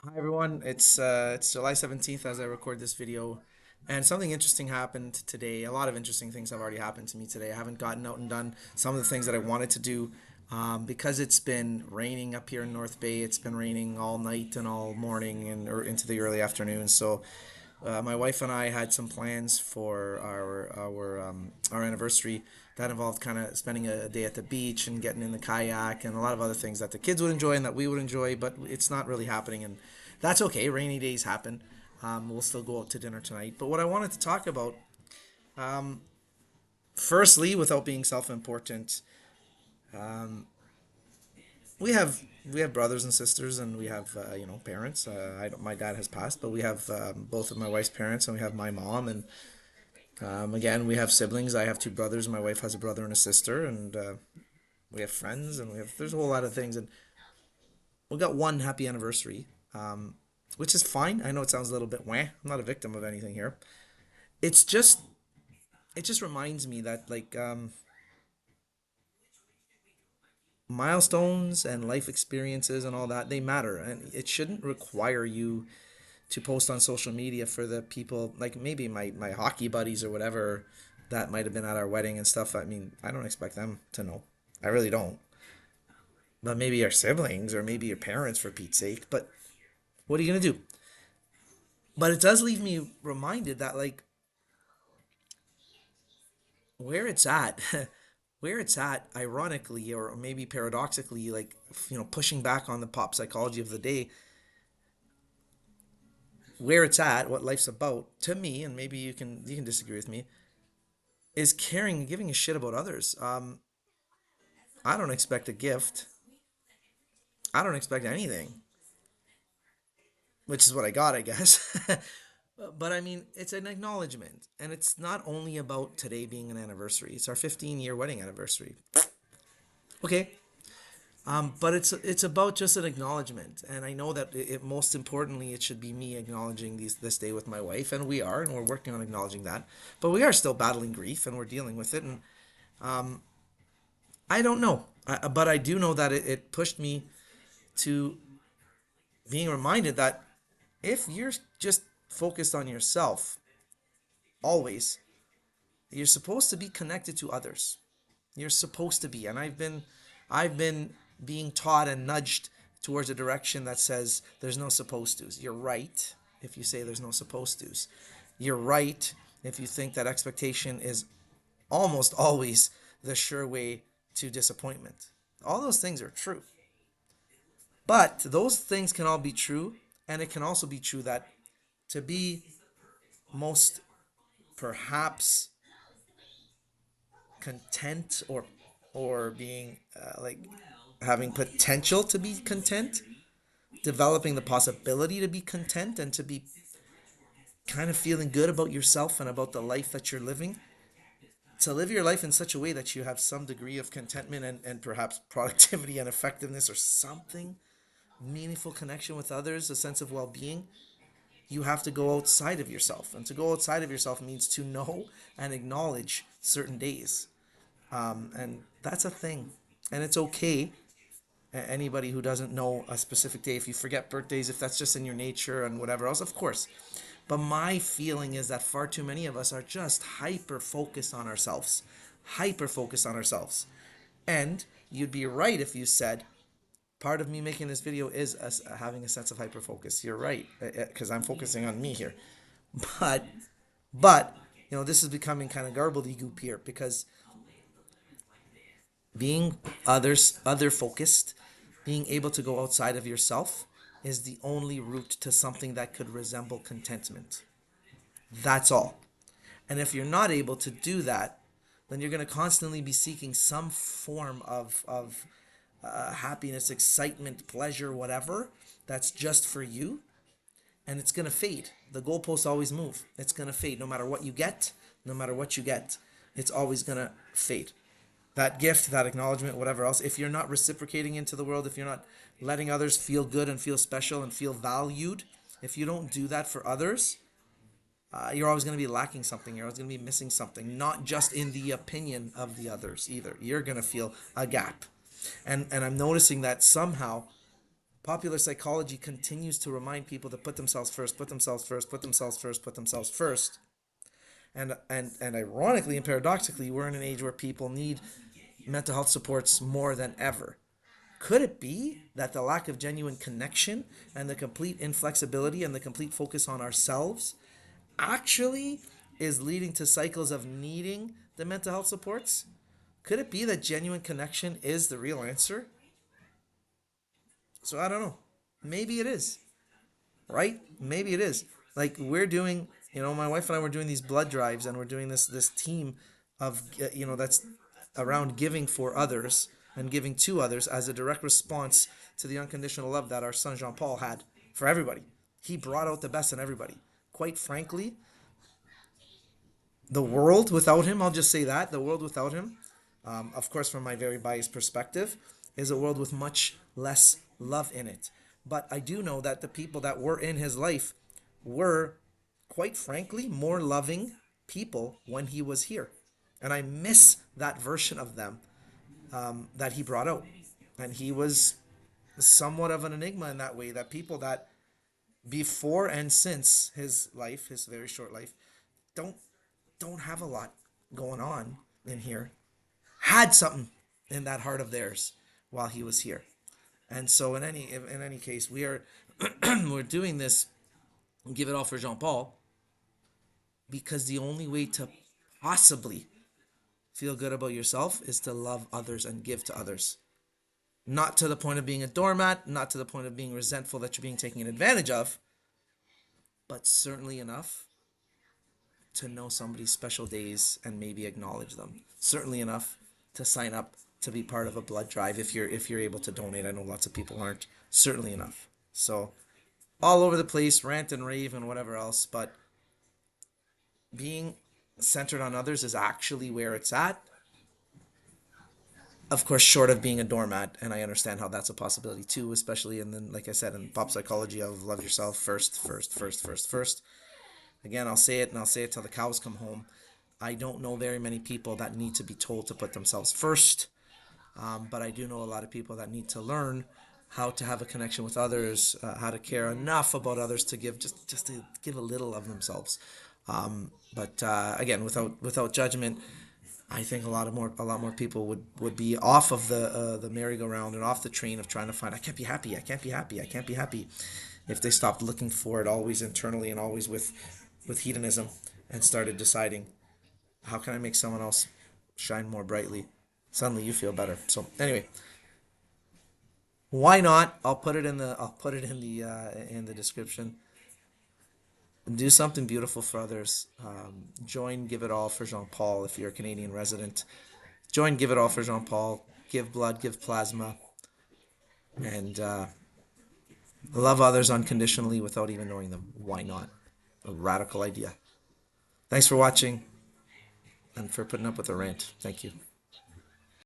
Hi everyone, it's July 17th as I record this video, and something interesting happened today. A lot of interesting things have already happened to me today. I haven't gotten out and done some of the things that I wanted to do because it's been raining up here in North Bay. It's been raining all night and all morning and or into the early afternoon. So my wife and I had some plans for our anniversary that involved kind of spending a day at the beach and getting in the kayak and a lot of other things that the kids would enjoy and that we would enjoy. But it's not really happening, and that's okay. Rainy days happen. We'll still go out to dinner tonight. But what I wanted to talk about, firstly, without being self-important, we have brothers and sisters, and we have parents. I don't, my dad has passed, but we have both of my wife's parents, and we have my mom, and again we have siblings. I have two brothers. My wife has a brother and a sister, and we have friends, and there's a whole lot of things, and we got one happy anniversary, which is fine. I know it sounds a little bit wah. I'm not a victim of anything here. It's just it just reminds me that milestones and life experiences and all that, they matter, and it shouldn't require you to post on social media for the people, like maybe my hockey buddies or whatever that might have been at our wedding and stuff. I mean, I don't expect them to know. I really don't. But maybe your siblings or maybe your parents, for Pete's sake. But what are you gonna do? But it does leave me reminded that, like, where it's at, where it's at, ironically or maybe paradoxically, like, pushing back on the pop psychology of the day, where it's at, what life's about to me, and maybe you can disagree with me, is caring, giving a shit about others. I don't expect a gift. I don't expect anything, which is what I got, I guess. But I mean, it's an acknowledgement, and it's not only about today being an anniversary. It's our 15-year wedding anniversary. Okay, but it's about just an acknowledgement, and I know that most importantly it should be me acknowledging this day with my wife, and we are, and we're working on acknowledging that. But we are still battling grief, and we're dealing with it, and I don't know, but I do know that it pushed me to being reminded that if you're just focused on yourself always, you're supposed to be connected to others. You're supposed to be, and I've been being taught and nudged towards a direction that says there's no supposed to's. You're right if you say there's no supposed to's. You're right if you think that expectation is almost always the sure way to disappointment. All those things are true. But those things can all be true, and it can also be true that to be most perhaps content, or being like having potential to be content, developing the possibility to be content and to be kind of feeling good about yourself and about the life that you're living, to live your life in such a way that you have some degree of contentment and perhaps productivity and effectiveness or something, meaningful connection with others, a sense of well-being. You have to go outside of yourself, and to go outside of yourself means to know and acknowledge certain days, and that's a thing, and it's okay. Anybody who doesn't know a specific day, if you forget birthdays, if that's just in your nature and whatever else, of course. But my feeling is that far too many of us are just hyper focused on ourselves, hyper focused on ourselves. And you'd be right if you said part of me making this video is having a sense of hyper focus. You're right, because I'm focusing on me here. But but this is becoming kind of gobbledygook here, because being other focused, being able to go outside of yourself, is the only route to something that could resemble contentment. That's all. And if you're not able to do that, then you're going to constantly be seeking some form of happiness, excitement, pleasure, whatever, that's just for you, and it's going to fade. The goalposts always move. It's going to fade no matter what you get, no matter what you get. It's always going to fade. That gift, that acknowledgement, whatever else, if you're not reciprocating into the world, if you're not letting others feel good and feel special and feel valued, if you don't do that for others, you're always going to be lacking something. You're always going to be missing something, not just in the opinion of the others either. You're going to feel a gap. And I'm noticing that somehow Popular psychology continues to remind people to put themselves first, put themselves first, put themselves first, put themselves first. And ironically and paradoxically, we're in an age where people need mental health supports more than ever. Could it be that the lack of genuine connection and the complete inflexibility and the complete focus on ourselves actually is leading to cycles of needing the mental health supports? Could it be that genuine connection is the real answer? So I don't know. Maybe it is, right? Maybe it is. Like we're doing, my wife and I were doing these blood drives, and we're doing this team of, that's around giving for others and giving to others as a direct response to the unconditional love that our son Jean Paul had for everybody. He brought out the best in everybody. Quite frankly, the world without him, I'll just say that, the world without him, of course, from my very biased perspective, is a world with much less love in it. But I do know that the people that were in his life were, quite frankly, more loving people when he was here. And I miss that version of them that he brought out. And he was somewhat of an enigma in that way, that people that before and since his life, his very short life, don't don't have a lot going on in here, had something in that heart of theirs while he was here. And so in any case, we are we're doing this, give it all for Jean Paul, because the only way to possibly feel good about yourself is to love others and give to others. Not to the point of being a doormat, not to the point of being resentful that you're being taken advantage of, but certainly enough to know somebody's special days and maybe acknowledge them. Certainly enough to sign up to be part of a blood drive if you're able to donate. I know lots of people aren't. Certainly enough. So all over the place, rant and rave and whatever else, but being centered on others is actually where it's at. Of course, short of being a doormat, and I understand how that's a possibility too, especially in, then, like I said, in pop psychology of love yourself first, first, first, first, first. Again, I'll say it, and I'll say it till the cows come home. I don't know very many people that need to be told to put themselves first, but I do know a lot of people that need to learn how to have a connection with others, how to care enough about others to give, just to give a little of themselves. But again, without judgment, I think a lot more people would be off of the merry-go-round and off the train of trying to find, I can't be happy, I can't be happy, I can't be happy, if they stopped looking for it always internally and always with hedonism, and started deciding, how can I make someone else shine more brightly? Suddenly you feel better. So anyway, why not? I'll put it in the description. Do something beautiful for others. Join Give It All for Jean Paul if you're a Canadian resident. Join Give It All for Jean Paul. Give blood, give plasma, and love others unconditionally without even knowing them. Why not? A radical idea. Thanks for watching and for putting up with the rant. Thank you.